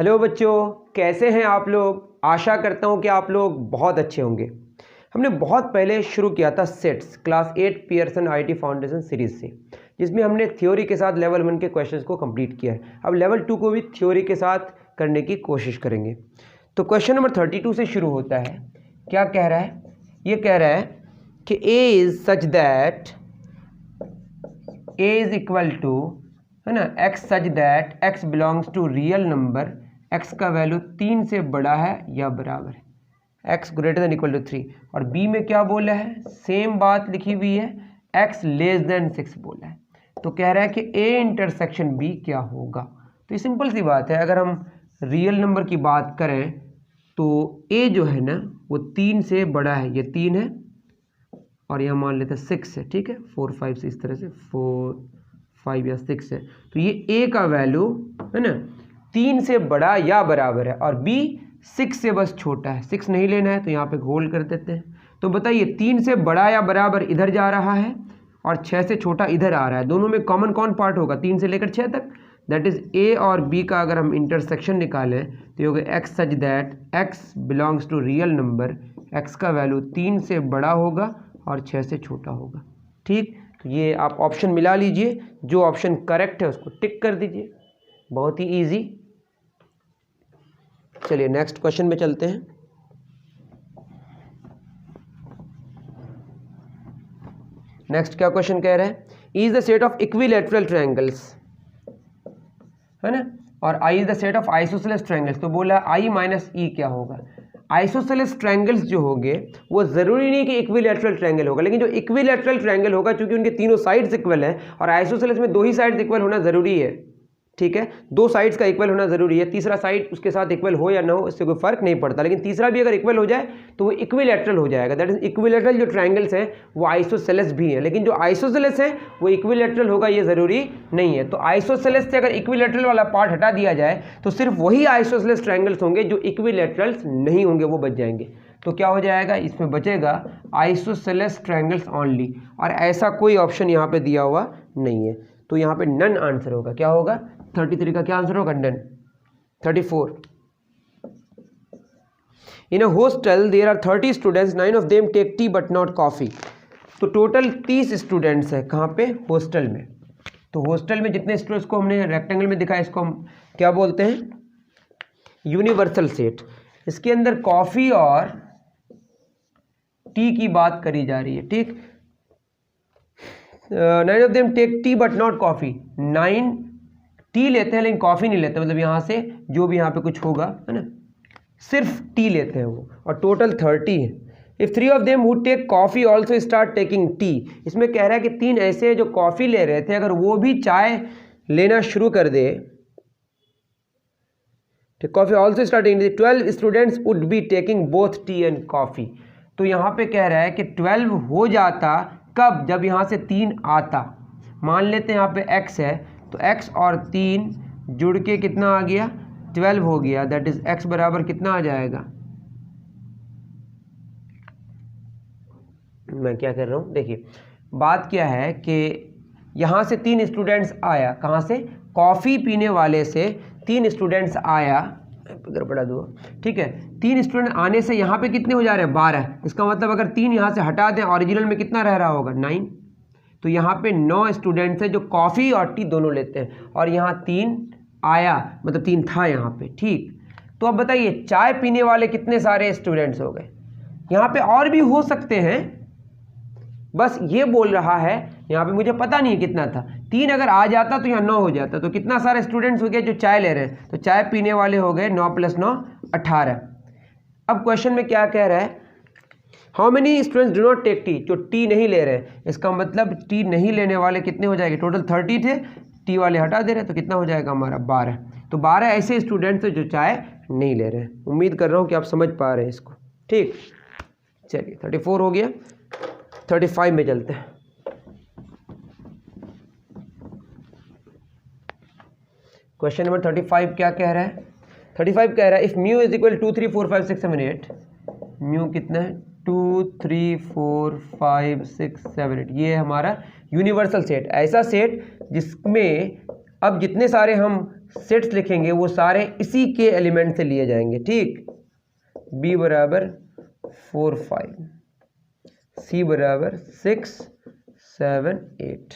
Hello बच्चों, कैसे हैं आप लोग। आशा करता हूं कि आप लोग बहुत अच्छे होंगे। हमने बहुत पहले शुरू किया था sets class 8 Pearson IT foundation series से, जिसमें हमने थ्योरी के साथ लेवल 1 के क्वेश्चंस को कंप्लीट किया है। अब लेवल 2 को भी थ्योरी के साथ करने की कोशिश करेंगे। तो क्वेश्चन नंबर 32 से शुरू होता है। क्या कह रहा है? ये कह रहा है कि A is such that A is equal to, है ना, x such that x belongs to real number, x का वैल्यू 3 से बड़ा है या बराबर है, x greater than equal to 3। और बी में क्या बोला है? सेम बात लिखी हुई है, एक्स लेस देन 6 बोला है। तो कह रहा है कि ए इंटरसेक्शन बी क्या होगा। तो ये सिंपल सी बात है। अगर हम रियल नंबर की बात करें तो ए जो है ना वो 3 से बड़ा है, ये 3 है और यहाँ मान लेते हैं 6 है, ठीक है, 4 5 से, इस तरह से 4 5 या 6 है। तो ये ए का वैल्यू है ना 3 से बड़ा या बराबर है और बी 6 से बस छोटा है। 6 नहीं लेना है तो यहाँ पे होल्ड कर देते हैं। तो बताइए 3 से बड़ा या बराबर इधर जा रहा है और 6 से छोटा इधर आ रहा है। दोनों में कॉमन कौन पार्ट होगा? 3 से लेकर 6 तक। दैट इज ए और बी का अगर हम इंटरसेक्शन निकालें तो ये होगा X such that x belongs to real number, x का वैल्यू 3 से बड़ा होगा और 6 से छोटा होगा। ठीक, तो ये आप ऑप्शन मिला लीजिए, जो ऑप्शन करेक्ट है उसको टिक कर दीजिए। बहुत ही इजी। चलिए नेक्स्ट क्वेश्चन में चलते हैं। नेक्स्ट क्या क्वेश्चन कह रहा है? E is the set of equilateral triangles, है ना, और I is the set of isosceles triangles. तो बोला आई माइनस ई क्या होगा? आइसोसेलेस ट्रायंगल्स जो होंगे वो ज़रूरी नहीं कि इक्विलैटरल ट्रायंगल होगा, लेकिन जो इक्विलैटरल ट्रायंगल होगा, चूंकि उनके तीनों साइड्स इक्वल हैं और आइसोसेलेस में 2 ही साइड्स इक्वल होना ज़रूरी है। ठीक है, 2 साइड्स का इक्वल होना ज़रूरी है। तीसरा साइड उसके साथ इक्वल हो या ना हो इससे कोई फर्क नहीं पड़ता, लेकिन तीसरा भी अगर इक्वल हो जाए तो वो इक्विलैटरल हो जाएगा। दैट इज इक्विलैटरल जो ट्रायंगल्स हैं वो आइसोसेलेस भी हैं, लेकिन जो आइसोसेलेस है वो इक्विलैटरल होगा ये ज़रूरी नहीं है। तो आइसोसेलेस से अगर इक्विलैटरल वाला पार्ट हटा दिया जाए तो सिर्फ वही आइसोसेलेस ट्रायंगल्स होंगे, जो इक्विलैटरल्स नहीं होंगे वो बच जाएंगे। तो क्या हो जाएगा? इसमें बचेगा आइसोसेलेस ट्रायंगल्स ओनली, और ऐसा कोई ऑप्शन यहाँ पे दिया हुआ नहीं है। तो यहाँ पे नन आंसर होगा। क्या होगा? 33 का क्या आंसर होगा? None. 34, in a hostel there are 30 students, 9 of them take tea but not coffee. तो टोटल 30 स्टूडेंट्स है। कहाँ पे? हॉस्टल में। तो हॉस्टल में जितने स्टूडेंट्स को हमने रेक्टेंगल में दिखाया इसको हम क्या बोलते हैं? Universal set. इसके अंदर कॉफी और टी की बात करी जा रही है। ठीक, 9 of them take tea but not coffee. 9 tea लेते हैं लेकिन कॉफ़ी नहीं लेते, मतलब यहाँ से जो भी यहाँ पे कुछ होगा, है ना, सिर्फ टी लेते हैं वो, और टोटल 30 है। If 3 of them would take coffee also start taking tea. इसमें कह रहा है कि 3 ऐसे हैं जो कॉफ़ी ले रहे थे, अगर वो भी चाय लेना शुरू कर दे, coffee also start taking, 12 students would be taking both tea and coffee. तो यहाँ पे कह रहा है कि 12 हो जाता कब? जब यहाँ से 3 आता। मान लेते हैं यहाँ पे x है, तो x और 3 जुड़ के कितना आ गया? 12 हो गया। दैट इज x बराबर कितना आ जाएगा? मैं क्या कर रहा हूँ, देखिए बात क्या है कि यहाँ से 3 स्टूडेंट्स आया। कहाँ से? कॉफ़ी पीने वाले से 3 स्टूडेंट्स आया, इधर बढ़ा दो, ठीक है। 3 स्टूडेंट आने से यहाँ पे कितने हो जा रहे हैं? 12। इसका मतलब अगर 3 यहाँ से हटा दें, ओरिजिनल में कितना रह रहा होगा? 9। तो यहाँ पे 9 स्टूडेंट्स हैं जो कॉफ़ी और टी दोनों लेते हैं, और यहाँ 3 आया, मतलब 3 था यहाँ पे। ठीक, तो अब बताइए चाय पीने वाले कितने सारे स्टूडेंट्स हो गए? यहाँ पे और भी हो सकते हैं, बस ये बोल रहा है, यहाँ पे मुझे पता नहीं है कितना था। 3 अगर आ जाता तो यहाँ 9 हो जाता। तो कितना सारे स्टूडेंट्स हो गए जो चाय ले रहे हैं? तो चाय पीने वाले हो गए 9 + 9 18। अब क्वेश्चन में क्या कह रहा है? How many students do not take tea, जो टी नहीं ले रहे हैं। इसका मतलब टी नहीं लेने वाले कितने हो जाएंगे? टोटल 30 थे, टी वाले हटा दे रहे हैं, तो कितना हो जाएगा हमारा? 12। तो 12 ऐसे स्टूडेंट्स हैं जो चाय नहीं ले रहे हैं। उम्मीद कर रहा हूँ कि आप समझ पा रहे हैं इसको। ठीक, चलिए 34 हो गया। 35 में चलते हैं। क्वेश्चन नंबर 35 क्या कह रहा है? 35 कह रहा है if mu is equal 2 3 4 5 6 7 8, mu कितना है? 2 3 4 5 6 7 8। ये है हमारा यूनिवर्सल सेट, ऐसा सेट जिसमें अब जितने सारे हम सेट्स लिखेंगे वो सारे इसी के एलिमेंट से लिए जाएंगे, ठीक। बी बराबर 4 5, सी बराबर 6 7 8,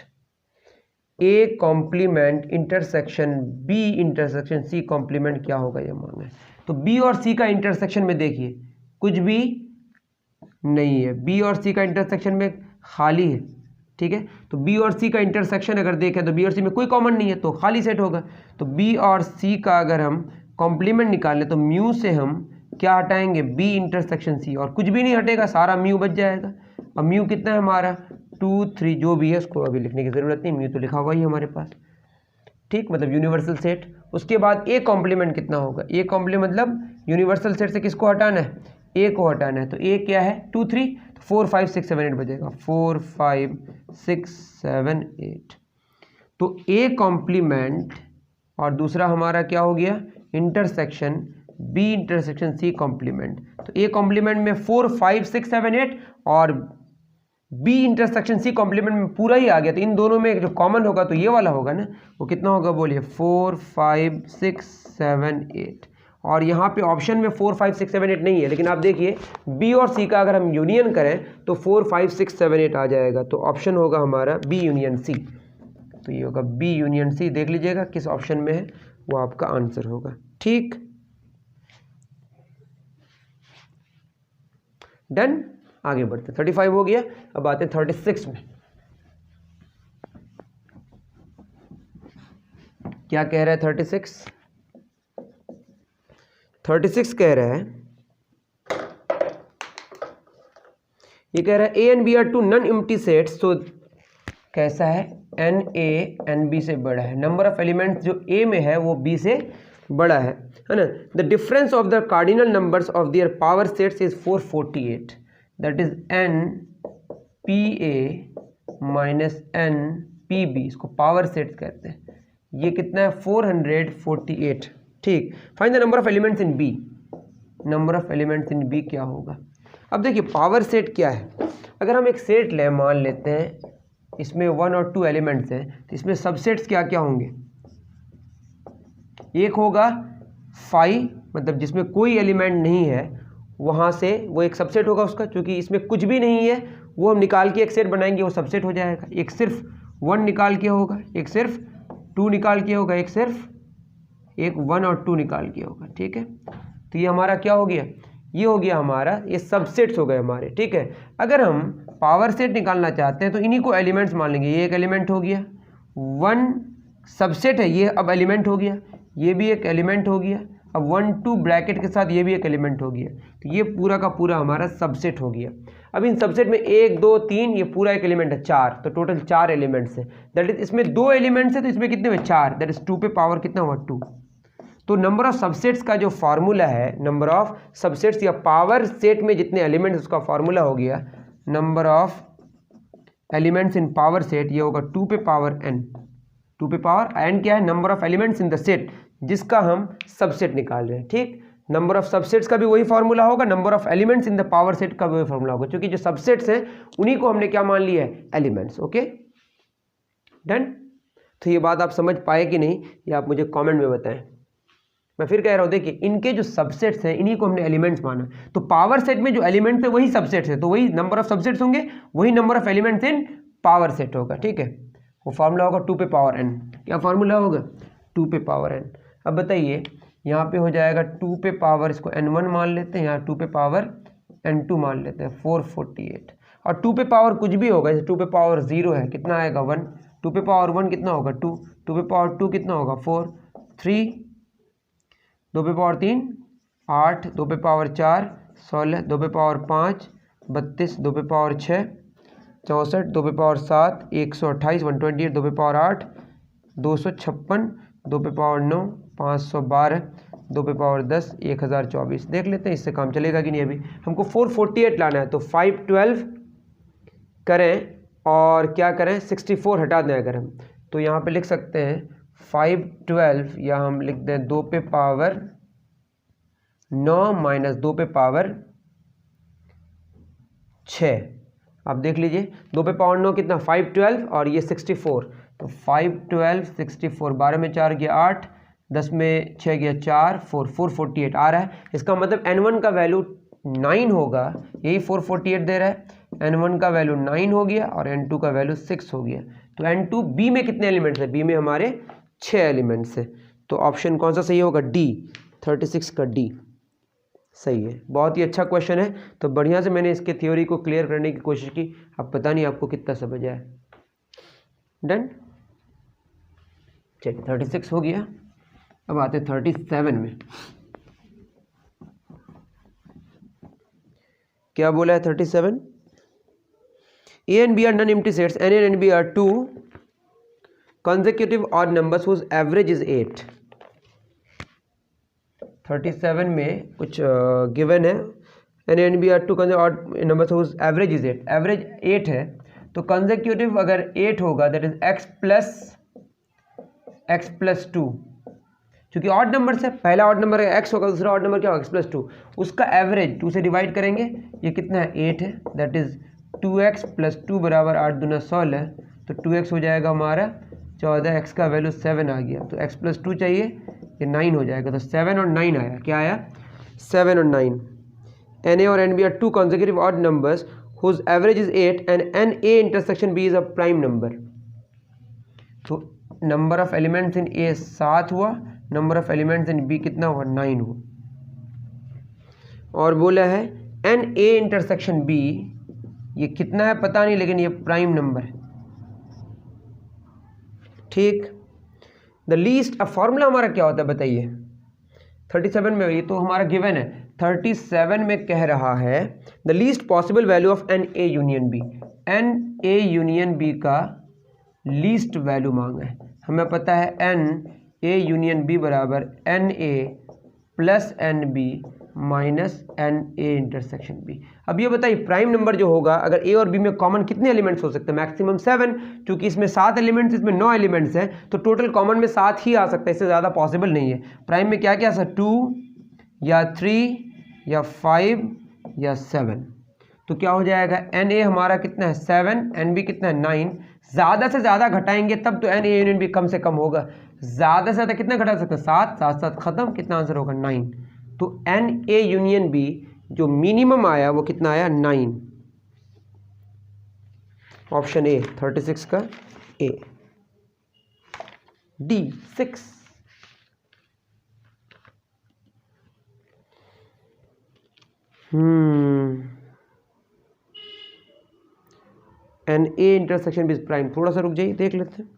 A complement intersection B intersection C complement क्या होगा ये मांगा है। तो बी और सी का इंटरसेक्शन में देखिए कुछ भी नहीं है, बी और सी का इंटरसेक्शन में खाली है, ठीक है। तो बी और सी का इंटरसेक्शन अगर देखें तो बी और सी में कोई कॉमन नहीं है तो खाली सेट होगा। तो बी और सी का अगर हम कॉम्प्लीमेंट निकालें तो म्यू से हम क्या हटाएंगे, बी इंटरसेक्शन सी, और कुछ भी नहीं हटेगा, सारा म्यू बच जाएगा। और म्यू कितना है हमारा 2 3, जो भी है उसको अभी लिखने की ज़रूरत नहीं, म्यू तो लिखा हुआ ही हमारे पास, ठीक, मतलब यूनिवर्सल सेट। उसके बाद ए कॉम्प्लीमेंट कितना होगा, ए कॉम्प्लीमेंट मतलब यूनिवर्सल सेट से किसको हटाना है, ए को हटाना है। तो ए क्या है 2 3, तो 4 5 6 7 8 बचेगा, 4 5 6 7 8। तो ए कॉम्प्लीमेंट और दूसरा हमारा क्या हो गया intersection B intersection C complement. तो ए कॉम्प्लीमेंट में 4 5 6 7 8 और बी इंटरसेक्शन सी कॉम्प्लीमेंट में पूरा ही आ गया। तो इन दोनों में जो कॉमन होगा तो ये वाला होगा ना, वो कितना होगा बोलिए 4 5 6 7 8। और यहाँ पे ऑप्शन में 4 5 6 7 8 नहीं है, लेकिन आप देखिए बी और सी का अगर हम यूनियन करें तो 4 5 6 7 8 आ जाएगा। तो ऑप्शन होगा हमारा बी यूनियन सी। तो ये होगा बी यूनियन सी, देख लीजिएगा किस ऑप्शन में है वो आपका आंसर होगा, ठीक। डन, आगे बढ़ते हैं। 35 हो गया, अब आते हैं 36 में। क्या कह रहा है 36 कह रहा है, ये कह रहा है A and B are two non empty sets. तो कैसा है, एन ए एन बी से बड़ा है, नंबर ऑफ एलिमेंट्स जो ए में है वो बी से बड़ा है ना। The difference of the cardinal numbers of their power sets is 448, that is N P A minus N P B, इसको पावर सेट्स कहते हैं। ये कितना है 448, ठीक। Find the number of elements in B, number of elements in B क्या होगा। अब देखिए पावर सेट क्या है, अगर हम एक सेट लें, मान लेते हैं इसमें 1 और 2 एलिमेंट्स हैं, तो इसमें सबसेट्स क्या क्या होंगे, एक होगा फाई, मतलब जिसमें कोई एलिमेंट नहीं है वहाँ से वो एक सबसेट होगा उसका, क्योंकि इसमें कुछ भी नहीं है वो हम निकाल के एक सेट बनाएंगे वो सबसेट हो जाएगा। एक सिर्फ 1 निकाल के होगा, एक सिर्फ 2 निकाल के होगा, एक सिर्फ 1 और 2 निकाल के होगा, ठीक है। तो ये हमारा क्या हो गया, ये हो गया हमारा, ये सबसेट्स हो गए हमारे, ठीक है। अगर हम पावर सेट निकालना चाहते हैं तो इन्हीं को एलिमेंट्स मान लेंगे। ये एक एलिमेंट हो गया, 1 सबसेट है ये, अब एलिमेंट हो गया, ये भी एक एलिमेंट हो गया, अब 1 2 ब्रैकेट के साथ ये भी एक एलिमेंट हो गया। तो ये पूरा का पूरा हमारा सबसेट हो गया। अब इन सबसेट में 1 2 3 ये पूरा एक एलिमेंट है 4, तो टोटल 4 एलिमेंट्स हैं। दैट इज इसमें 2 एलिमेंट्स है तो इसमें कितने में 4, दैट इज 2 पे पावर कितना हुआ 2। तो नंबर ऑफ सबसेट्स का जो फार्मूला है, नंबर ऑफ सबसेट्स या पावर सेट में जितने एलिमेंट्स उसका फार्मूला हो गया number of elements in power set, ये होगा 2 पे पावर n। 2 पे पावर n क्या है, number of elements in the set जिसका हम सबसेट निकाल रहे हैं, ठीक। नंबर ऑफ सबसेट्स का भी वही फार्मूला होगा, number of elements in the power set का भी वही फार्मूला होगा, क्योंकि जो सबसेट्स हैं उन्हीं को हमने क्या मान लिया है, एलिमेंट्स। Okay done. तो ये बात आप समझ पाए कि नहीं, ये आप मुझे कमेंट में बताएं। मैं फिर कह रहा हूँ, देखिए इनके जो सबसेट्स हैं इन्हीं को हमने एलिमेंट्स माना। तो पावर सेट में जो एलिमेंट्स है वही सबसेट्स है, तो वही नंबर ऑफ सबसेट्स होंगे, वही number of elements in power set होगा, ठीक है। वो फार्मूला होगा 2 पे पावर n। क्या फार्मूला होगा 2 पे पावर n। अब बताइए यहाँ पे हो जाएगा 2 पे पावर, इसको n1 मान लेते हैं, यहाँ 2 पे पावर n2 मान लेते हैं, 448। और 2 पे पावर कुछ भी होगा, जैसे 2 पे पावर 0 है, कितना आएगा 1, 2 पे पावर 1 कितना होगा 2, 2 पे पावर 2 कितना होगा 4, 3, 2 पे पावर 3 8, 2 पे पावर 4 16, 2 पे पावर 5 32, 2 पे पावर 6 64, 2 पे पावर 7 128, 128, 2 पे पावर 8 256, 2 पे पावर 9 512, 2 पे पावर 10 1024। देख लेते हैं इससे काम चलेगा कि नहीं। अभी हमको 448 लाना है, तो 512 करें और क्या करें 64 हटा दें अगर हम, तो यहाँ पे लिख सकते हैं 512, या हम लिख दें 2 पे पावर 9 माइनस 2 पे पावर 6। आप देख लीजिए 2 पे पावर 9 कितना 512 और ये 64, तो 512 64, 12 में 4 गया 8, 10 में 6 गया 4, 448 आ रहा है। इसका मतलब n1 का वैल्यू 9 होगा, यही 448 दे रहा है। n1 का वैल्यू 9 हो गया और n2 का वैल्यू 6 हो गया। तो n2 बी में कितने एलिमेंट्स है? बी में हमारे 6 एलिमेंट्स है। तो ऑप्शन कौन सा सही होगा? डी, 36 का डी सही है। बहुत ही अच्छा क्वेश्चन है। तो बढ़िया से मैंने इसके थ्योरी को क्लियर करने की कोशिश की। अब पता नहीं आपको कितना समझ आया। डन, चलिए 36 हो गया। अब आते 37 में। क्या बोला है 37? A and B are non-empty sets. N and B are two consecutive odd numbers whose average is 8. 37 में कुछ गिवन है। N and B are two consecutive odd numbers whose average is 8. Average 8 है तो consecutive अगर 8 होगा that is x plus 2, क्योंकि odd number से पहला ऑड नंबर x होगा, दूसरा ऑड नंबर क्या होगा? x plus 2। उसका एवरेज 2 से डिवाइड करेंगे, ये कितना है? 8 है। दैट इज 2x plus 2 बराबर 8 दूना 16, तो 2x हो जाएगा हमारा 14, x का वैल्यू 7 आ गया। तो x plus 2 चाहिए, ये 9 हो जाएगा। तो 7 और 9 आया। क्या आया? 7 और 9। Na और Nb are two consecutive odd numbers whose average is 8 and Na intersection B is a prime number. तो number of elements in A 7 हुआ, number of elements in B कितना हुआ? 9 हुआ। और बोला है Na इंटरसेक्शन B, ये कितना है पता नहीं, लेकिन ये प्राइम नंबर है। ठीक। द लीस्ट, अब फॉर्मूला हमारा क्या होता है बताइए? 37 में, ये तो हमारा गिवन है। 37 में कह रहा है the least possible value of Na union B। Na union B का लीस्ट वैल्यू मांगा है। हमें पता है Na यूनियन B बराबर Na plus NB minus Na intersection B। अब ये बताइए प्राइम नंबर जो होगा, अगर A और B में कॉमन कितने एलिमेंट्स हो सकते हैं? मैक्सिमम 7, क्योंकि इसमें 7 एलिमेंट्स, इसमें 9 एलिमेंट्स हैं, तो टोटल कॉमन में 7 ही आ सकता है, इससे ज़्यादा पॉसिबल नहीं है। प्राइम में क्या क्या सर? 2 या 3 या 5 या 7। तो क्या हो जाएगा? Na हमारा कितना है? 7, NB कितना है? 9। ज़्यादा से ज़्यादा घटाएंगे तब तो Na यूनियन B कम से कम होगा। ज़्यादा से ज़्यादा कितना घटा सकते हैं? 7, 7 7 खत्म, कितना आंसर होगा? 9। तो Na यूनियन B जो मिनिमम आया वो कितना आया? 9। ऑप्शन ए 36 का A. D 6। Na intersection B prime. थोड़ा सा रुक जाइए, देख लेते हैं।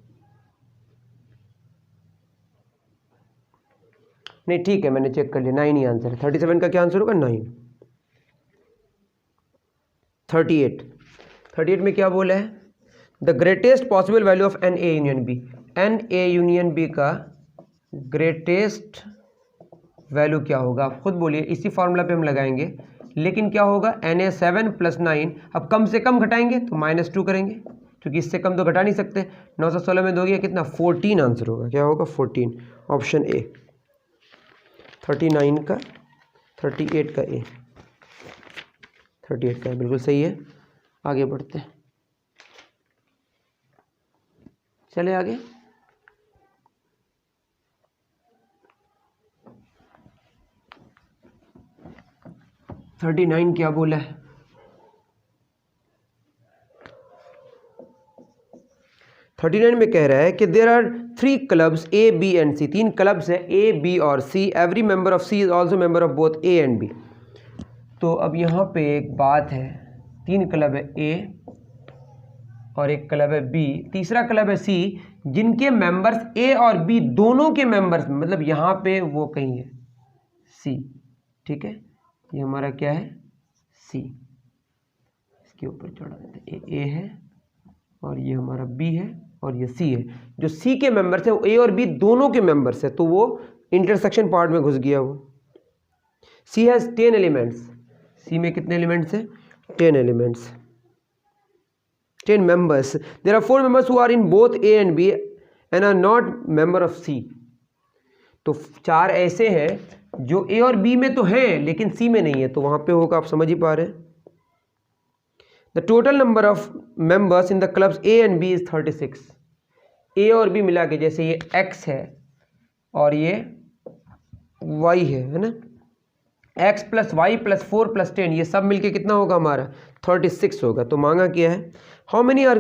नहीं ठीक है, मैंने चेक कर लिया, 9 ही आंसर है। 37 का क्या आंसर होगा? 9। 38 में क्या बोला है? The greatest possible value of Na union B। Na union B का ग्रेटेस्ट वैल्यू क्या होगा? आप खुद बोलिए। इसी फॉर्मूला पे हम लगाएंगे, लेकिन क्या होगा? Na 7 plus 9। अब कम से कम घटाएंगे तो -2 करेंगे, क्योंकि इससे कम तो घटा नहीं सकते। 9 से 16 में दोगे कितना? 14 आंसर होगा। क्या होगा? 14। ऑप्शन ए 39 का 38 का ए 38 का बिल्कुल सही है। आगे बढ़ते हैं, चले आगे। थर्टी 39 क्या बोला है? थर्टी 39 में कह रहा है कि there are 3 clubs A, B and C। 3 clubs है A, B और C। Every member of C is also member of both A and B। तो अब यहाँ पे एक बात है, 3 क्लब है A और एक क्लब है B, तीसरा क्लब है C, जिनके मेंबर्स A और B दोनों के मेंबर्स, मतलब यहाँ पे वो कहीं है C। ठीक है, ये हमारा क्या है? C। इसके ऊपर चढ़ा देते हैं। A है और ये हमारा B है और ये C है। जो C के मेंबर्स है वो A और B दोनों के मेंबर्स है, तो वो इंटरसेक्शन पार्ट में घुस गया। वो C हैज 10 एलिमेंट्स। C में कितने एलिमेंट्स हैं? 10 elements, 10 members. There are 4 members who are in both A and B and are not member of C. तो 4 ऐसे हैं जो A और B में तो हैं लेकिन C में नहीं है, तो वहाँ पे होगा, आप समझ ही पा रहे हैं। The total number of members in the clubs A and B is 36. A और B मिला के, जैसे ये X है और ये y है ना। x plus y plus 4 plus 10 ये सब मिलके कितना होगा हमारा 36 होगा। तो मांगा क्या है, how many are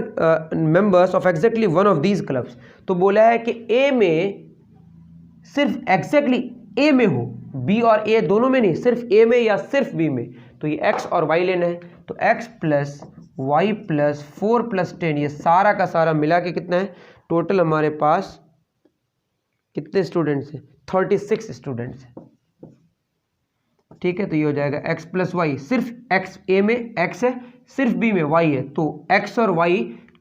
members of exactly one of these clubs. तो बोला है कि ए में सिर्फ एग्जैक्टली ए में हो, बी और ए दोनों में नहीं, सिर्फ ए में या सिर्फ बी में। तो ये x और y लेना है, तो x plus y plus 4 plus 10 ये सारा का सारा मिला के कितना है, टोटल हमारे पास कितने स्टूडेंट्स हैं 36 स्टूडेंट्स हैं। ठीक है, तो ये हो जाएगा x प्लस वाई, सिर्फ x ए में x है, सिर्फ b में y है। तो x और y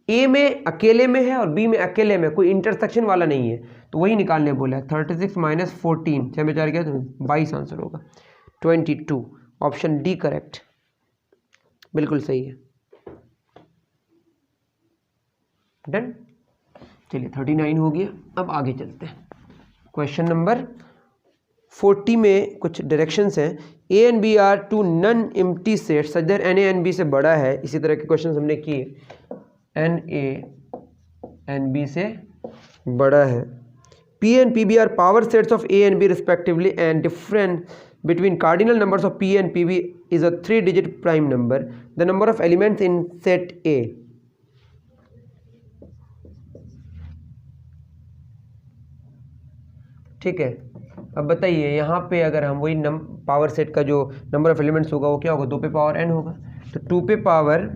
a में अकेले में है और b में अकेले में, कोई इंटरसेक्शन वाला नहीं है। तो वही निकालने बोला है। 36 माइनस 14 6 में 4 क्या, तो 22 आंसर होगा 22। ऑप्शन डी करेक्ट, बिल्कुल सही है। डन। चलिए 39 हो गया। अब आगे चलते हैं। क्वेश्चन नंबर 40 में कुछ डायरेक्शंस हैं। A and B are two non empty set such that n A n B से बड़ा है। इसी तरह के क्वेश्चन हमने किए, एन ए एन बी से बड़ा है। P and P B are power sets of A and B respectively and difference between cardinal numbers of p and pb is a 3-digit prime number. The number of elements in set A. ठीक है, अब बताइए यहाँ पे अगर हम वही power set का जो नंबर ऑफ एलिमेंट्स होगा वो क्या होगा, 2 पे पावर n होगा। तो 2 पे पावर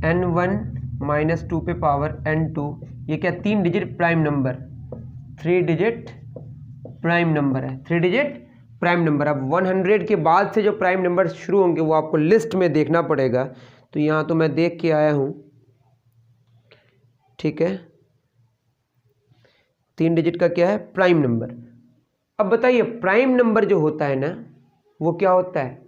n1 माइनस 2 पे पावर n2 ये क्या 3 digit prime number, 3 digit prime number है, 3 डिजिट प्राइम नंबर। अब 100 के बाद से जो प्राइम नंबर शुरू होंगे वो आपको लिस्ट में देखना पड़ेगा। तो यहाँ तो मैं देख के आया हूँ। ठीक है, 3 डिजिट का क्या है प्राइम नंबर। अब बताइए प्राइम नंबर जो होता है ना वो क्या होता है,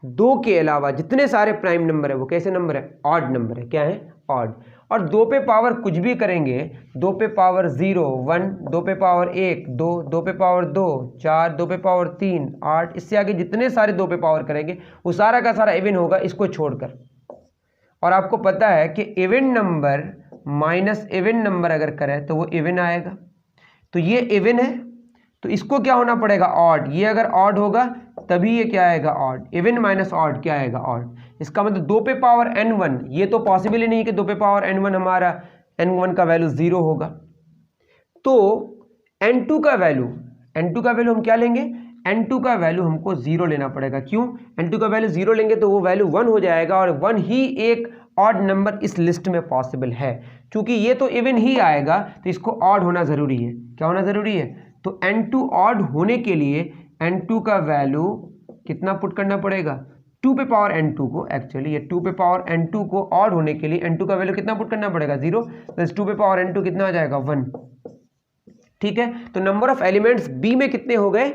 2 के अलावा जितने सारे प्राइम नंबर है वो कैसे नंबर है, ऑड नंबर है। क्या है, ऑड। और 2 पे पावर कुछ भी करेंगे, 2 पे पावर 0 1, 2 पे पावर 1 2, 2 पे पावर 2 4, 2 पे पावर 3 8, इससे आगे जितने सारे 2 पे पावर करेंगे वो सारा का सारा इवन होगा इसको छोड़कर। और आपको पता है कि even number minus even number अगर करें तो वो इवन आएगा। तो ये इवन है तो इसको क्या होना पड़ेगा, ऑड। ये अगर ऑड होगा तभी ये क्या आएगा, ऑड। इवन माइनस ऑड क्या आएगा, ऑड। इसका मतलब 2 पे पावर n1, ये तो पॉसिबल ही नहीं कि 2 पे पावर n1 हमारा n1 का वैल्यू 0 होगा। तो n2 का वैल्यू हम क्या लेंगे, n2 का वैल्यू हमको 0 लेना पड़ेगा। क्यों, n2 का वैल्यू 0 लेंगे तो वो वैल्यू 1 हो जाएगा और 1 ही एक ऑड नंबर इस लिस्ट में पॉसिबल है। क्योंकि ये तो इवन ही आएगा तो इसको ऑड होना ज़रूरी है। क्या होना ज़रूरी है, तो n2 ऑड होने के लिए n2 का वैल्यू कितना पुट करना पड़ेगा, 2 पे पावर n2 को, एक्चुअली ये 2 पे पावर n2 को ऑड होने के लिए n2 का वैल्यू कितना पुट करना पड़ेगा, 0 प्लस 2 पे पावर n2 कितना आ जाएगा, 1। ठीक है, तो नंबर ऑफ एलिमेंट्स b में कितने हो गए,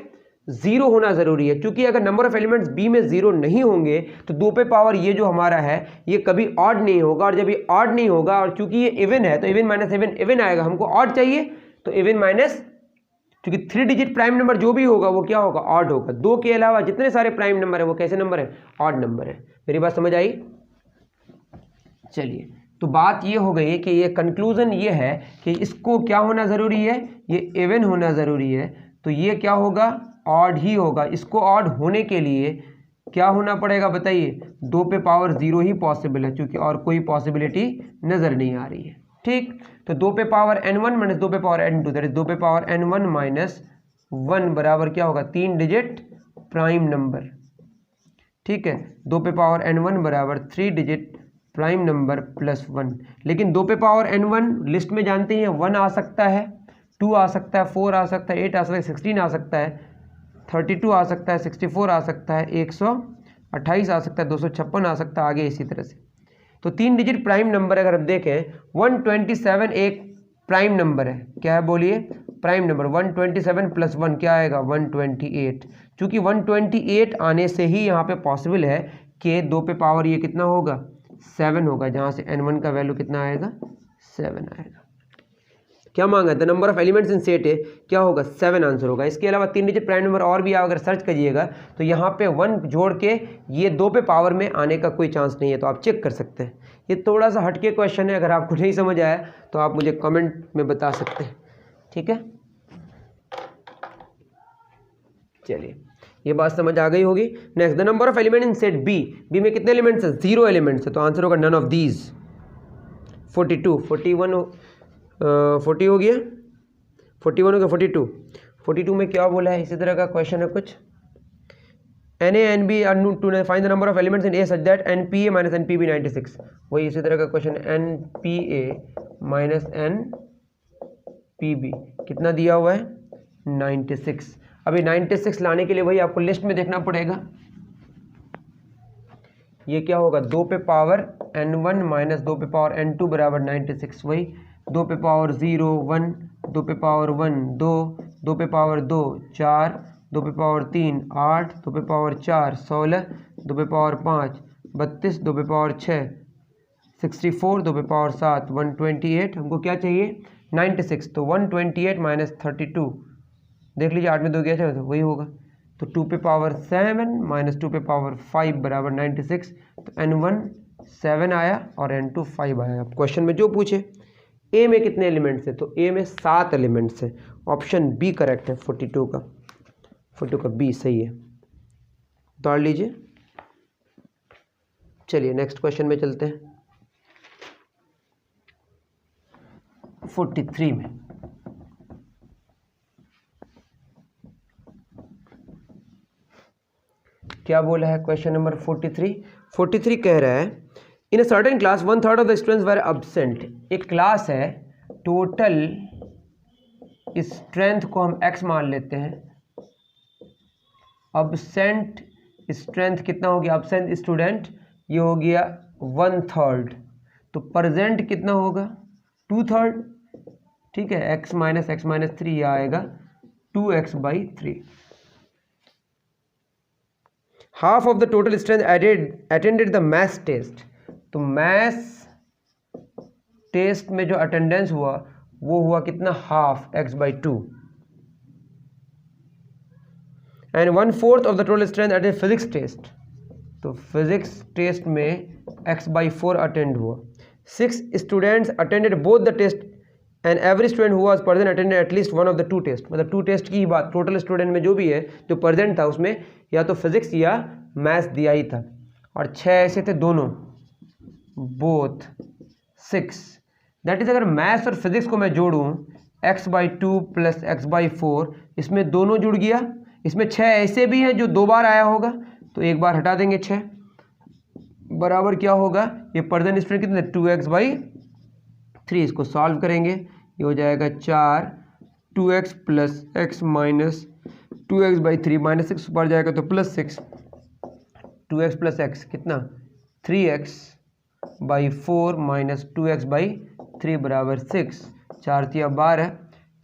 0 होना ज़रूरी है। क्योंकि अगर नंबर ऑफ एलिमेंट्स b में 0 नहीं होंगे तो 2 पे पावर ये जो हमारा है ये कभी ऑड नहीं होगा। और जब ये ऑड नहीं होगा और चूंकि ये इवन है तो इवन माइनस इवन इवन आएगा, हमको ऑड चाहिए तो इवन माइनस, क्योंकि 3 डिजिट प्राइम नंबर जो भी होगा वो क्या होगा, ऑड होगा। 2 के अलावा जितने सारे प्राइम नंबर है वो कैसे नंबर है, ऑड नंबर है। मेरी बात समझ आई। चलिए, तो बात ये हो गई कि ये कंक्लूजन ये है कि इसको क्या होना ज़रूरी है, ये इवन होना ज़रूरी है। तो ये क्या होगा, ऑड ही होगा। इसको ऑड होने के लिए क्या होना पड़ेगा बताइए, 2 पे पावर 0 ही पॉसिबल है, क्योंकि और कोई पॉसिबिलिटी नज़र नहीं आ रही है। ठीक, तो 2 पे पावर n1 माइनस 2 पे पावर n2 दैट इज 2 पे पावर n1 माइनस 1 बराबर क्या होगा, 3 डिजिट प्राइम नंबर। ठीक है, 2 पे पावर n1 बराबर 3 डिजिट प्राइम नंबर प्लस 1। लेकिन 2 पे पावर n1 लिस्ट में जानते हैं 1 आ सकता है, 2 आ सकता है, 4 आ सकता है, 8 आ सकता है, 16 आ सकता है, 32 आ सकता है, 64 आ सकता है, 128 आ सकता है, 256 आ सकता है, आगे इसी तरह से। तो 3 डिजिट प्राइम नंबर अगर हम देखें, 127 एक प्राइम नंबर है। क्या है बोलिए, प्राइम नंबर। 127 प्लस 1 क्या आएगा, 128। चूंकि 128 आने से ही यहाँ पे पॉसिबल है कि 2 पे पावर ये कितना होगा, 7 होगा, जहाँ से n1 का वैल्यू कितना आएगा, 7 आएगा। क्या मांगा, the number of elements in set है, क्या होगा, 7 आंसर होगा। इसके अलावा 3 डिजिट प्राइम नंबर और भी अगर सर्च करिएगा तो यहाँ पे 1 जोड़ के ये 2 पे पावर में आने का कोई चांस नहीं है, तो आप चेक कर सकते हैं। ये थोड़ा सा हटके क्वेश्चन है, अगर आपको नहीं समझ आया तो आप मुझे कमेंट में बता सकते हैं। ठीक है, चलिए ये बात समझ आ गई होगी। Next, the number of element in set B, B में कितने एलिमेंट्स हैं? 0 एलिमेंट्स है, तो आंसर होगा नन ऑफ दीज। 42, 41 40 हो गया, 41 हो गया, 42, 42 में क्या बोला है? इसी तरह का क्वेश्चन है कुछ, n A n B are to find the number of elements in A such that n P A minus N P B 96, वही इसी तरह का question, n P A minus N P B कितना दिया हुआ है? 96। अभी 96 लाने के लिए वही आपको लिस्ट में देखना पड़ेगा, ये क्या होगा? 2 पे पावर n1 माइनस 2 पे पावर n2 बराबर 96, वही 2 पे पावर 0 1, 2 पे पावर 1 2, 2 पे पावर 2 4, 2 पे पावर 3 8, 2 पे पावर 4 16, 2 पे पावर 5 32, 2 पे पावर 6 64, 2 पे पावर 7 128। हमको क्या चाहिए? 96। तो 128 माइनस 32, देख लीजिए 8 में 2 गया तो वही होगा, तो 2 पे पावर 7 माइनस 2 पे पावर 5 बराबर 96, तो n1 7 आया और n2 5 आया। अब क्वेश्चन में जो पूछे ए में कितने एलिमेंट्स हैं, तो ए में 7 एलिमेंट्स हैं, ऑप्शन बी करेक्ट है। 42 का बी सही है, उतार लीजिए। चलिए नेक्स्ट क्वेश्चन में चलते हैं। 43 में क्या बोला है? क्वेश्चन नंबर 43 कह रहा है, in a certain class 1/3 of the students were absent. एक क्लास है, टोटल स्ट्रेंथ को हम x मान लेते हैं, एब्सेंट स्ट्रेंथ कितना हो गया? एब्सेंट स्टूडेंट ये हो गया 1/3, तो प्रेजेंट कितना होगा? 2/3, ठीक है। x माइनस 3 यह आएगा 2x/3। Half of the total strength attended the maths test, तो मैथ्स टेस्ट में जो अटेंडेंस हुआ वो हुआ कितना? Half, x/2। And 1/4 of the total strength attend physics test, तो फिजिक्स टेस्ट में x/4 अटेंड हुआ। 6 students attended both the test and every student who was present attended at least one of the 2 test. मतलब 2 test की ही बात, total student में जो भी है जो प्रेजेंट था उसमें या तो फिजिक्स या मैथ्स दिया ही था, और 6 ऐसे थे दोनों, बोथ 6। दैट इज अगर मैथ्स और फिजिक्स को मैं जोड़ूं x/2 प्लस x/4, इसमें दोनों जुड़ गया, इसमें 6 ऐसे भी हैं जो 2 बार आया होगा, तो एक बार हटा देंगे 6, बराबर क्या होगा? ये प्रेजेंट स्टूडेंट कितने? 2x/3। इसको सॉल्व करेंगे, ये हो जाएगा 4 2x plus x minus 2x/3 minus 6 ऊपर जाएगा तो प्लस 6, 2x प्लस x कितना? 3x/4 माइनस 2x/3 बराबर 6। 4 तिया 12,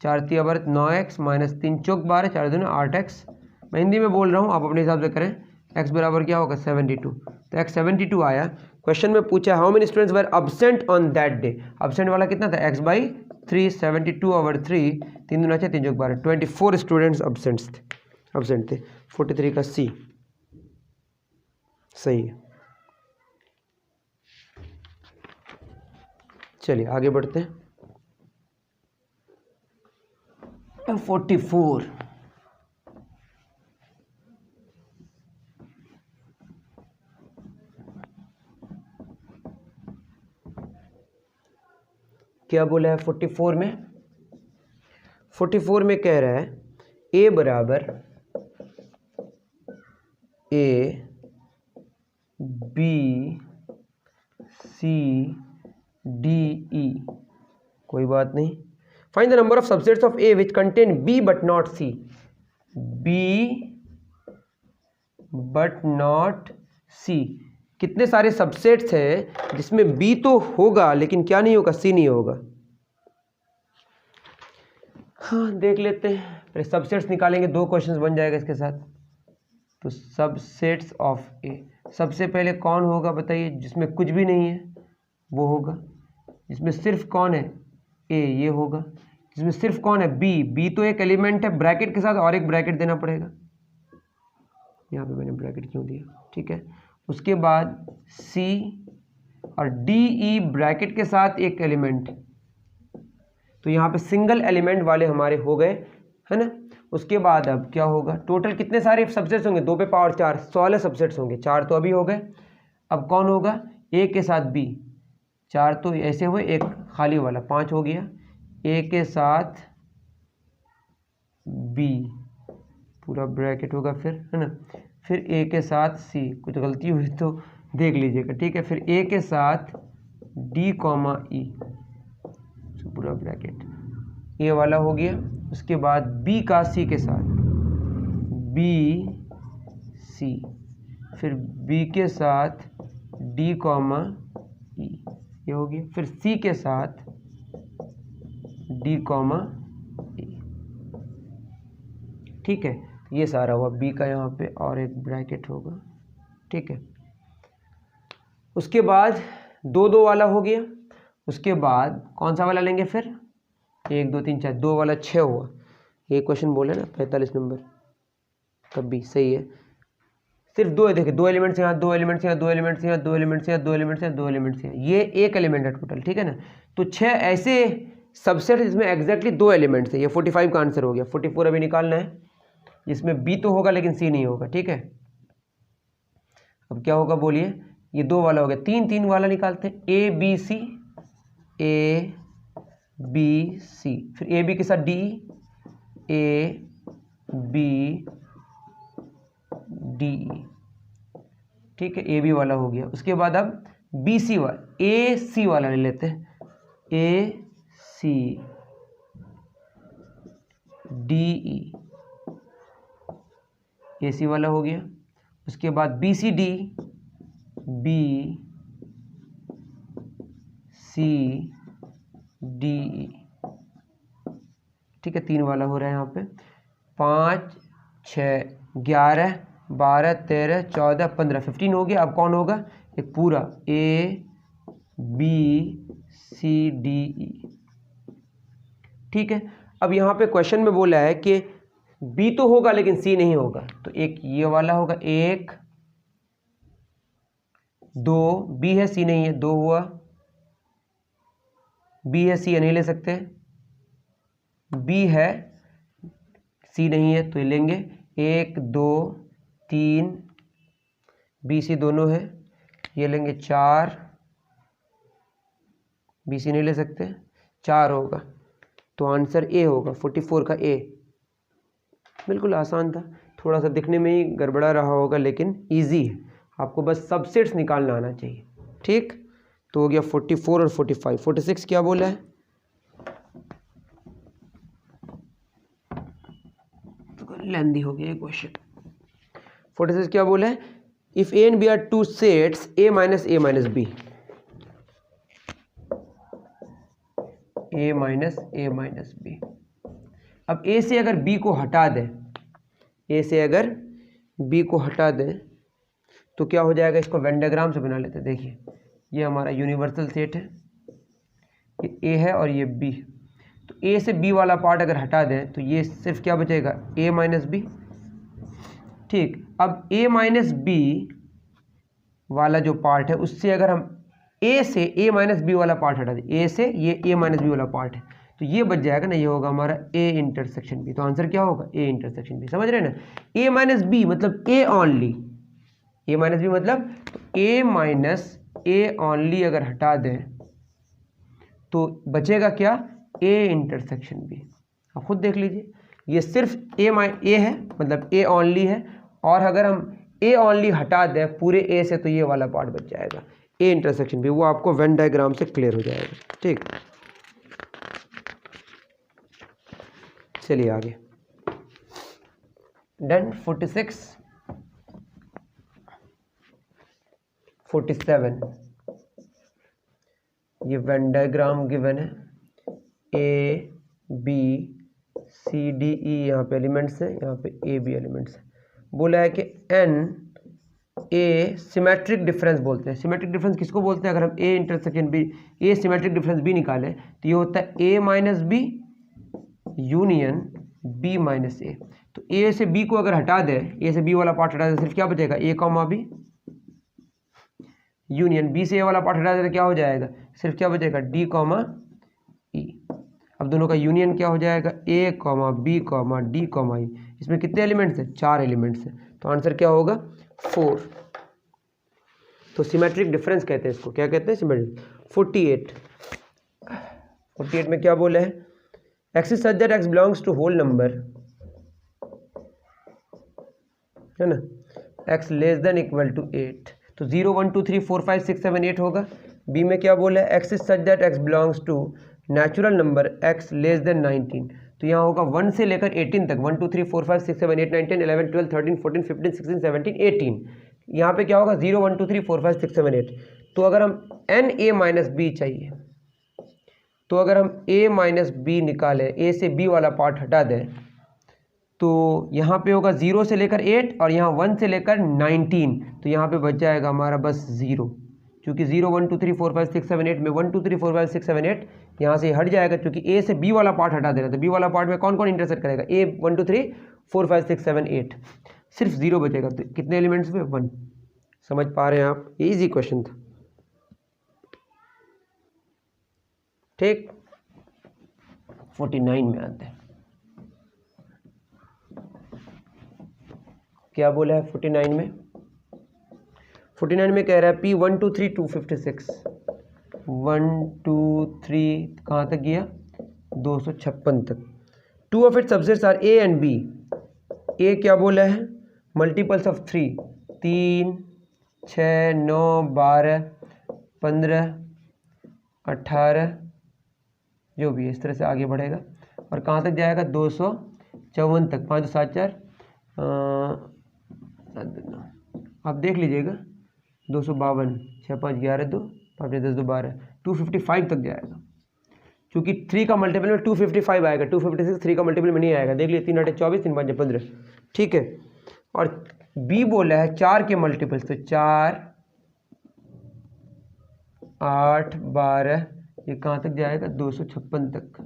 4 तिया 12 9x माइनस 3 चौक 12, 4 दूनी 8x। मैं हिंदी में बोल रहा हूँ, आप अपने हिसाब से करें। x बराबर क्या होगा? 72, तो x 72 आया। क्वेश्चन में पूछा how many students were absent on that day, absent वाला कितना था? x/3, 72/3, 3 दूना 6 3 चौक 12, 24 स्टूडेंट्स अब्सेंट थे। 43 का सी सही है। चलिए आगे बढ़ते हैं। 44 क्या बोला है? 44 में कह रहा है a बराबर a b c d e, कोई बात नहीं। Find the number of subsets of a which contain b but not c, b but not c, कितने सारे सबसेट्स हैं जिसमें b तो होगा लेकिन क्या नहीं होगा? c नहीं होगा। हाँ देख लेते हैं, फिर सबसेट्स निकालेंगे, 2 क्वेश्चंस बन जाएगा इसके साथ। तो सबसेट्स ऑफ ए, सबसे पहले कौन होगा बताइए? जिसमें कुछ भी नहीं है वो होगा, जिसमें सिर्फ कौन है? ए, ये होगा। जिसमें सिर्फ कौन है? बी, बी तो एक एलिमेंट है, ब्रैकेट के साथ और एक ब्रैकेट देना पड़ेगा, यहाँ पे मैंने ब्रैकेट क्यों दिया? ठीक है। उसके बाद सी और डी ई ब्रैकेट के साथ एक एलिमेंट, तो यहाँ पे सिंगल एलिमेंट वाले हमारे हो गए, है ना। उसके बाद अब क्या होगा, टोटल कितने सारे सबसेट्स होंगे, 2 पे पावर 4, 16 सबसेट्स होंगे। 4 तो अभी हो गए, अब कौन होगा, ए के साथ बी, 4 तो ऐसे हुए, एक खाली वाला 5 हो गया, ए के साथ बी पूरा ब्रैकेट होगा फिर, है ना, फिर ए के साथ सी, कुछ गलती हुई तो देख लीजिएगा, ठीक है, फिर ए के साथ डी कॉमा ई पूरा ब्रैकेट, ये वाला हो गया। उसके बाद बी का सी के साथ बी सी, फिर बी के साथ डी कॉमा ई, ये हो गया, फिर सी के साथ डी कॉमा ई, ठीक है, ये सारा हुआ बी का, यहाँ पे और एक ब्रैकेट होगा, ठीक है। उसके बाद 2 2 वाला हो गया। उसके बाद कौन सा वाला लेंगे फिर, 1 2 3 4, 2 वाला 6 हुआ, ये क्वेश्चन बोले ना 45 नंबर तब भी सही है। सिर्फ 2 है, देखिए 2 एलिमेंट्स यहाँ, 2 एलिमेंट्स यहाँ, 2 एलिमेंट्स यहाँ, 2 एलिमेंट्स यहाँ, 2 एलिमेंट्स यहाँ, 2 एलिमेंट्स यहाँ, ये एक एलिमेंट है टोटल, ठीक है ना। तो 6 ऐसे सबसेट जिसमें एग्जैक्टली 2 एलिमेंट्स है, ये 45 का आंसर हो गया। 44 अभी निकालना है, जिसमें बी तो होगा लेकिन सी नहीं होगा, ठीक है। अब क्या होगा बोलिए, ये 2 वाला हो गया, 3 3 वाला निकालते हैं, A B C, A B C, फिर ए बी के साथ डी, ए बी डी, ठीक है, ए बी वाला हो गया। उसके बाद अब बी सी वाला, ए सी वाला ले लेते हैं, ए सी डी ई, ए सी वाला हो गया। उसके बाद B C D, B C D E, ठीक है, 3 वाला हो रहा है यहाँ पे। 5 6 11 12 13 14 15, 15 हो गया। अब कौन होगा, एक पूरा A B C D E, ठीक है। अब यहाँ पे क्वेश्चन में बोला है कि बी तो होगा लेकिन सी नहीं होगा, तो एक ये वाला होगा, 1 2, बी है सी नहीं है, 2 हुआ, बी है सी नहीं ले सकते, बी है सी नहीं है तो ये लेंगे, 1 2 3, बी सी दोनों है, ये लेंगे 4, बी सी नहीं ले सकते, 4 होगा, तो आंसर ए होगा, 44 का ए। बिल्कुल आसान था, थोड़ा सा दिखने में ही गड़बड़ा रहा होगा लेकिन इजी है, आपको बस सबसेट्स निकालना आना चाहिए, ठीक। तो हो गया 44 और 45। 46 क्या बोला है, लेंदी हो गया क्वेश्चन। 46 क्या बोला है, if A and B are 2 sets A minus B, A minus B. अब ए से अगर बी को हटा दें, ए से अगर बी को हटा दें तो क्या हो जाएगा, इसको वेन डायग्राम से बना लेते हैं। देखिए ये हमारा यूनिवर्सल सेट है, ये ए है और ये बी, तो ए से बी वाला पार्ट अगर हटा दें तो ये सिर्फ क्या बचेगा, ए माइनस बी, ठीक। अब ए माइनस बी वाला जो पार्ट है उससे अगर हम ए से ए माइनस बी वाला पार्ट हटा दें, ए से ये ए माइनस बी वाला पार्ट है, तो ये बच जाएगा ना, ये होगा हमारा ए इंटरसेक्शन बी। तो आंसर क्या होगा, ए इंटरसेक्शन बी, समझ रहे हैं ना। ए माइनस बी मतलब ए ऑनली, ए माइनस बी मतलब तो ए माइनस ए ऑनली अगर हटा दें तो बचेगा क्या, ए इंटरसेक्शन बी। आप खुद देख लीजिए, ये सिर्फ ए है मतलब ए ऑनली है, और अगर हम ए ऑनली हटा दें पूरे ए से तो ये वाला पार्ट बच जाएगा, ए इंटरसेक्शन बी। वो आपको वेन डायग्राम से क्लियर हो जाएगा, ठीक। चलिए आगे, डन। 46 47, ये वेन डायग्राम गिवन है, ए बी सी डी ई यहाँ पे एलिमेंट्स है, यहाँ पे ए बी एलिमेंट्स है। बोला है कि एन ए सिमेट्रिक डिफरेंस बोलते हैं। सिमेट्रिक डिफरेंस किसको बोलते हैं, अगर हम A intersection B, A symmetric difference B निकालें तो ये होता है A minus B union B minus A. तो ए से बी को अगर हटा दें, ए से बी वाला पार्ट हटा दें, सिर्फ क्या बचेगा, ए कॉमा बी यूनियन बी से ए वाला पार्ट हटा दें तो क्या हो जाएगा, सिर्फ क्या बचेगा, डी कॉमा ई। अब दोनों का यूनियन क्या हो जाएगा, A comma B comma D comma E. इसमें कितने एलिमेंट्स हैं, 4 एलिमेंट्स हैं, तो आंसर क्या होगा 4। तो सिमेट्रिक डिफरेंस कहते हैं इसको, क्या कहते हैं सिमेट्रिक। 48 में क्या बोला है, x is such that x belongs to whole number, है ना, x less than equal to 8, तो 0 1 2 3 4 5 6 7 8 होगा। बी में क्या बोला है, x is such that x belongs to natural number x less than 19, तो यहाँ होगा 1 से लेकर 18 तक, 1 2 3 4 5 6 7 8 9 10 11 12 13 14 15 16 17 18। यहाँ पे क्या होगा 0 1 2 3 4 5 6 7 8। तो अगर हम एन ए माइनस बी चाहिए, तो अगर हम a माइनस बी निकालें, a से b वाला पार्ट हटा दें, तो यहाँ पे होगा 0 से लेकर 8 और यहाँ 1 से लेकर 19, तो यहाँ पे बच जाएगा हमारा बस 0, क्योंकि 0 1 2 3 4 5 6 7 8 में 1 2 3 4 5 6 7 8 यहाँ से हट जाएगा, क्योंकि a से b वाला पार्ट हटा देना, तो b वाला पार्ट में कौन कौन इंटरसेक्ट करेगा, a 1 2 3 4 5 6 7 8, सिर्फ 0 बचेगा, तो कितने एलिमेंट्स में 1। समझ पा रहे हैं आप, ये ईजी क्वेश्चन था, ठीक। 49 में आते हैं, क्या बोला है 49 में, 49 में कह रहा है P 1 2 3 256, 1 2 3 कहाँ तक गया 256 तक। 2 of it subsets are A and B, A क्या बोला है, मल्टीपल्स ऑफ 3, 3 6 9 12 15 18 जो भी है, इस तरह से आगे बढ़ेगा और कहाँ तक जाएगा 254 तक, 5 2 7 4 आप देख लीजिएगा, 252 6 5 11 2 5 10 2 12 255 तक जाएगा, क्योंकि 3 का मल्टीपल में 255 आएगा, 256 3 का मल्टीपल में नहीं आएगा, देख लीजिए 3 8 24 3 5 15, ठीक है। और बी बोला है 4 के मल्टीपल्स, तो 4 8 12, ये कहाँ तक जाएगा 256 तक,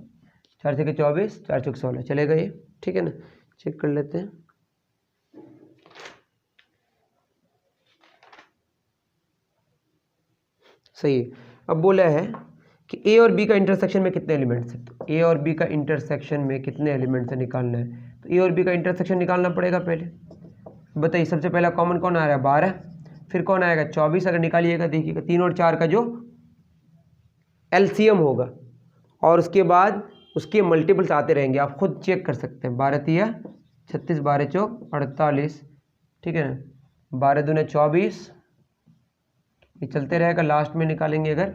4 से 24 4 चौक 16 चलेगा ये, ठीक है ना, चेक कर लेते हैं। सही है। अब बोला है कि ए और बी का इंटरसेक्शन में कितने एलिमेंट्स हैं, तो ए और बी का इंटरसेक्शन में कितने एलिमेंट्स है निकालना है, तो ए और बी का इंटरसेक्शन निकालना पड़ेगा पहले। बताइए सबसे पहला कॉमन कौन आ रहा है 12, फिर कौन आएगा 24, अगर निकालिएगा देखिएगा 3 और 4 का जो एलसीएम होगा, और उसके बाद उसके मल्टीपल्स आते रहेंगे, आप खुद चेक कर सकते हैं, 12 तिया 36 12 चौक 48, ठीक है ना, 12 दूने 24, ये चलते रहेगा, लास्ट में निकालेंगे अगर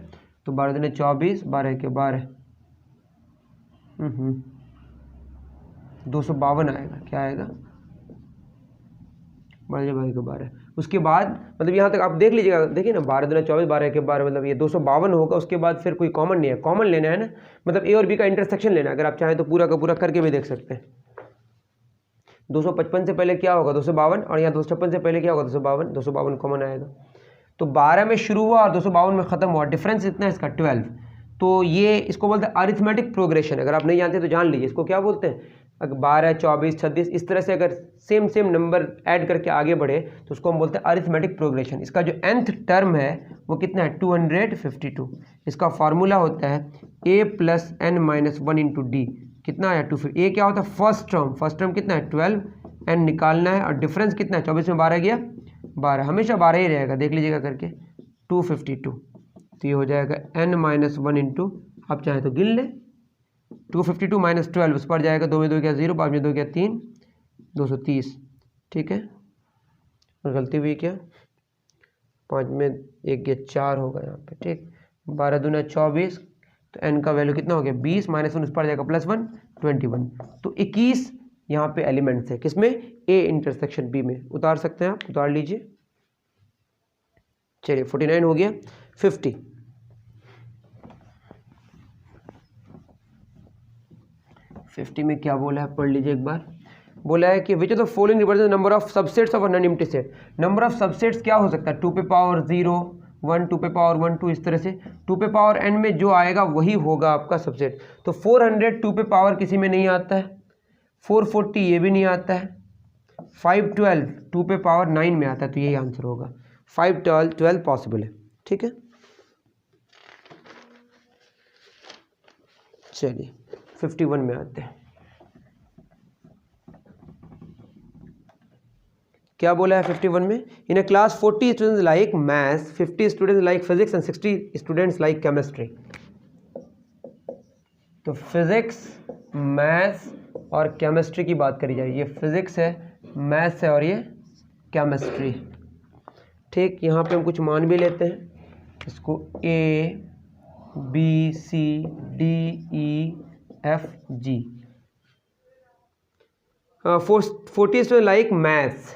तो 12 दूने 24 12 के 12 252 आएगा, क्या आएगा 12 के 12। उसके बाद मतलब यहाँ तक आप देख लीजिएगा, देखिए ना 12 दूना 24 12 के 12 मतलब ये 252 होगा, उसके बाद फिर कोई कॉमन नहीं है, कॉमन लेना है ना, मतलब ए और बी का इंटरसेक्शन लेना है, अगर आप चाहें तो पूरा का पूरा करके भी देख सकते हैं। 255 से पहले क्या होगा 252, और यहाँ 256 से पहले क्या होगा 252, 252 कॉमन आएगा, तो 12 में शुरू हुआ और 252 में ख़त्म हुआ, डिफरेंस इतना है इसका 12। तो ये इसको बोलते हैं अरिथमेटिक प्रोग्रेशन, अगर आप नहीं जानते तो जान लीजिए इसको क्या बोलते हैं, अगर 12 24 26 इस तरह से अगर सेम नंबर ऐड करके आगे बढ़े तो उसको हम बोलते हैं अरिथमेटिक प्रोग्रेशन। इसका जो nth टर्म है वो कितना है 252, इसका फार्मूला होता है a plus n minus 1 into D, कितना आया 2। a क्या होता है फर्स्ट टर्म कितना है 12, n निकालना है, और डिफरेंस कितना है 24 में 12 गया 12, हमेशा 12 ही रहेगा, देख लीजिएगा करके 252, तो ये हो जाएगा n माइनस 1 इंटू, आप चाहें तो गिन लें 252 माइनस 12, उस पर जाएगा, 2 में 2 क्या 0, 5 में 2 क्या 3, 230, ठीक है, और गलती हुई क्या 5 में 1 क्या 4 होगा यहाँ पे, ठीक। 12 दूना 24, तो n का वैल्यू कितना हो गया 20, माइनस 1 उस पर जाएगा +1 21, तो 21 यहाँ पे एलिमेंट्स है, किसमें a इंटरसेक्शन b में, उतार सकते हैं आप, उतार लीजिए। चलिए 49 हो गया। 50 में क्या बोला है पढ़ लीजिए एक बार, बोला है कि which of the following represent number of subsets of a non empty set. Number of subsets क्या हो सकता है 2 पे पावर 0 1 2 पे पावर 1 2, इस तरह से 2 पे पावर n में जो आएगा वही होगा आपका सबसेट। तो 400 2 पे पावर किसी में नहीं आता है, 440 ये भी नहीं आता है, 512 2 पे पावर 9 में आता है, तो यही आंसर होगा 512 पॉसिबल है, ठीक है। चलिए 51 में आते हैं। क्या बोला है 51 में? In a class 40 students like maths, 50 students like physics and 60 students like chemistry. तो फिजिक्स, मैथ्स और केमिस्ट्री की बात करी जा रही है। ये फिजिक्स है, मैथ्स है और ये केमिस्ट्री। ठीक, यहाँ पे हम कुछ मान भी लेते हैं इसको, A B C D E F G। 40 student like maths,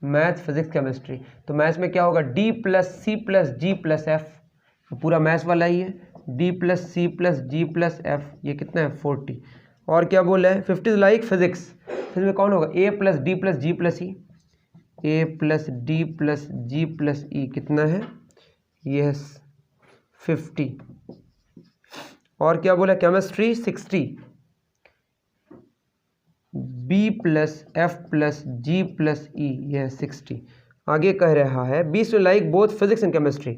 maths physics chemistry. तो मैथ्स में क्या होगा? D plus C plus G plus F, पूरा मैथ्स वाला ही है। D plus C plus G plus F, ये कितना है? 40। और क्या बोला है? 50 लाइक फिजिक्स, फिर में कौन होगा? A plus D plus G plus E, A plus D plus G plus E कितना है? ये है 50। और क्या बोला? Chemistry 60, B plus F plus G plus E, यह है 60। आगे कह रहा है 20 like both physics and chemistry.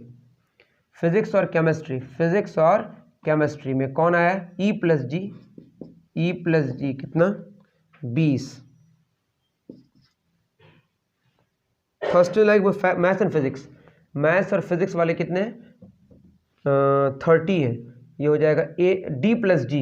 Physics और केमिस्ट्री, फिजिक्स और केमिस्ट्री में कौन आया? E plus G, E plus G कितना? 20। फर्स्ट लाइक वो मैथ्स एंड फिजिक्स, मैथ्स और फिजिक्स वाले कितने? 30 है। ये हो जाएगा D प्लस जी,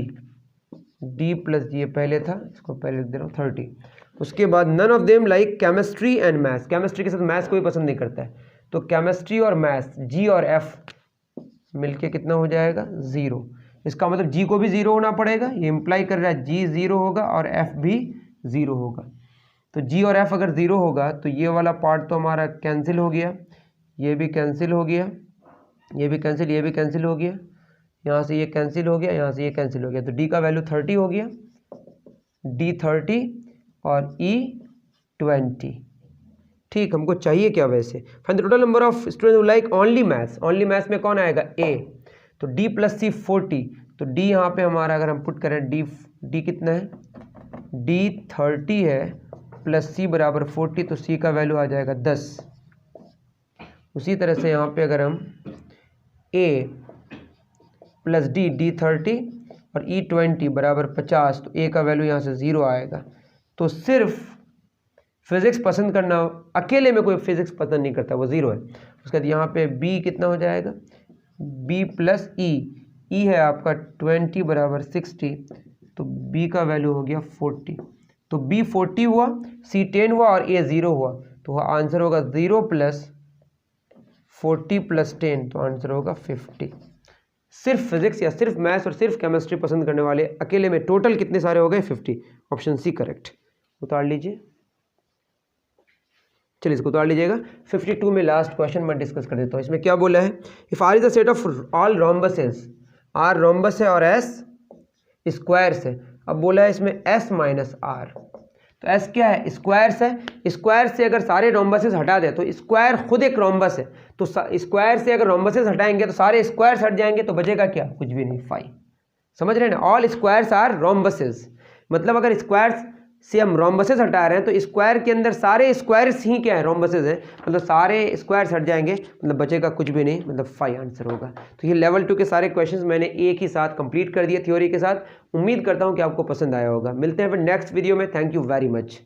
D प्लस जी, ये पहले था, इसको पहले लिख दे रहा हूँ 30। उसके बाद none of them like chemistry and maths, chemistry के साथ मैथ्स कोई पसंद नहीं करता है। तो केमिस्ट्री और मैथ्स, G और F मिलके कितना हो जाएगा? 0। इसका मतलब G को भी 0 होना पड़ेगा, ये इम्प्लाई कर रहा है G 0 होगा और F भी 0 होगा। तो G और F अगर 0 होगा तो ये वाला पार्ट तो हमारा कैंसिल हो गया, ये भी कैंसिल हो गया, ये भी कैंसिल, ये भी कैंसिल हो गया, यहाँ से ये कैंसिल हो गया, यहाँ से ये कैंसिल हो गया। तो D का वैल्यू 30 हो गया, D 30 और E 20। ठीक, हमको चाहिए क्या वैसे? Find the total number of students like only maths. Only maths में कौन आएगा? A। तो D प्लस सी 40, तो D यहाँ पे हमारा अगर हम पुट करें, D कितना है? D 30 है प्लस C बराबर 40, तो C का वैल्यू आ जाएगा 10। उसी तरह से यहाँ पे अगर हम A प्लस D 30 और E 20 बराबर 50, तो A का वैल्यू यहाँ से 0 आएगा। तो सिर्फ फिजिक्स पसंद करना, अकेले में कोई फिजिक्स पसंद नहीं करता, वो 0 है। उसके बाद यहाँ पे B कितना हो जाएगा? B प्लस E है आपका 20 बराबर 60, तो B का वैल्यू हो गया 40। तो B 40 हुआ, C 10 हुआ और A 0 हुआ, तो आंसर होगा 0 प्लस 40 प्लस 10, तो आंसर होगा 50। सिर्फ फिजिक्स या सिर्फ मैथ्स और सिर्फ केमिस्ट्री पसंद करने वाले अकेले में टोटल कितने सारे हो गए? 50। Option C correct. उतार लीजिए, चलिए इसको उतार लीजिएगा। 52 में लास्ट क्वेश्चन मैं डिस्कस कर देता हूँ। इसमें क्या बोला है? If R is the set of all rhombuses, R rhombus है और एस स्क्वायर्स है। अब बोला है इसमें एस माइनस आर, तो एस क्या है? स्क्वायर्स है। स्क्वायर से अगर सारे रोम्बसेस हटा दे तो स्क्वायर खुद एक रोम्बस है, तो स्क्वायर से अगर रोम्बसेस हटाएंगे तो सारे स्क्वायर्स हट जाएंगे, तो बचेगा क्या? कुछ भी नहीं, 5। समझ रहे हैं ना? ऑल स्क्वायर्स आर रोम्बसेस, मतलब अगर स्क्वायर्स से हम रोम्बसेस हटा रहे हैं तो स्क्वायर के अंदर सारे स्क्वायर्स ही क्या है? रोम्बसेस हैं, मतलब सारे स्क्वायर्स हट जाएंगे, मतलब बचेगा कुछ भी नहीं, मतलब 5 आंसर होगा। तो ये लेवल 2 के सारे क्वेश्चंस मैंने एक ही साथ कंप्लीट कर दिए थ्योरी के साथ। उम्मीद करता हूँ कि आपको पसंद आया होगा। मिलते हैं फिर नेक्स्ट वीडियो में। Thank you very much.